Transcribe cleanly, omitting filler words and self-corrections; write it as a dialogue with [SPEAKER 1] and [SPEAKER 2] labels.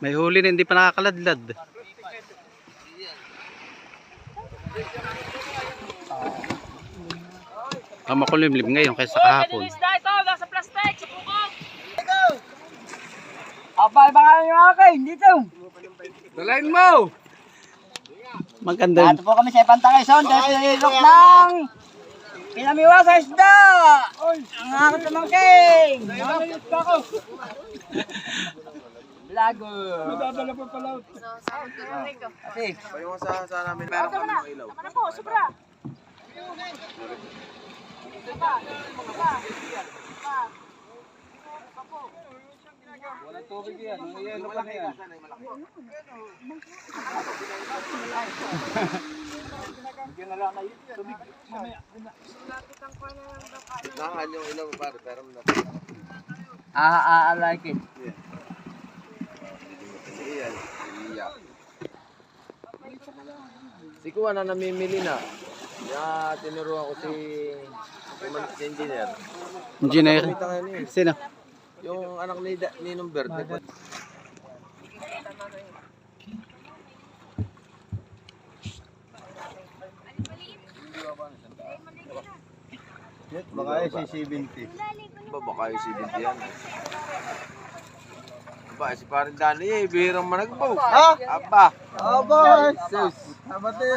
[SPEAKER 1] May huli na hindi pa nakakaladlad. Makulimlim ngayon kaysa kahapon.
[SPEAKER 2] Ito, nasa plastic, sa bukog.
[SPEAKER 3] Abay, baka yung akin, dito.
[SPEAKER 4] Dalain mo!
[SPEAKER 1] Maganda.
[SPEAKER 3] Ato po kami sa Ipantangay Son, dahil nililok ng pinamiwa sa isda. Ang aking tumangking. Lago.
[SPEAKER 4] Madadala pa pala.
[SPEAKER 3] Kasi,
[SPEAKER 4] Payong sa namin. Meron kami ng ilaw.
[SPEAKER 2] Ano po, sobra.
[SPEAKER 4] Walang tubig yan. Ang yelo pa na yan. Bigyan na lang kayo. Tubig. Nahan yung ilaw pare. Pero na.
[SPEAKER 3] I like it.
[SPEAKER 4] Kasi yan. Iyak. Si Kuya na namimili na. Kaya tinuruan ko si engineer.
[SPEAKER 1] Engineer.
[SPEAKER 4] Kumita ngayon eh.
[SPEAKER 1] Sino?
[SPEAKER 4] Yung anak ni Ninong Bert.
[SPEAKER 5] Baka si 70.
[SPEAKER 4] Baka yung 70 yan. Aba, si parang Dani eh. Bihirang managbaw.
[SPEAKER 5] Ha?
[SPEAKER 4] Aba.
[SPEAKER 5] Aba! Sus! Abate!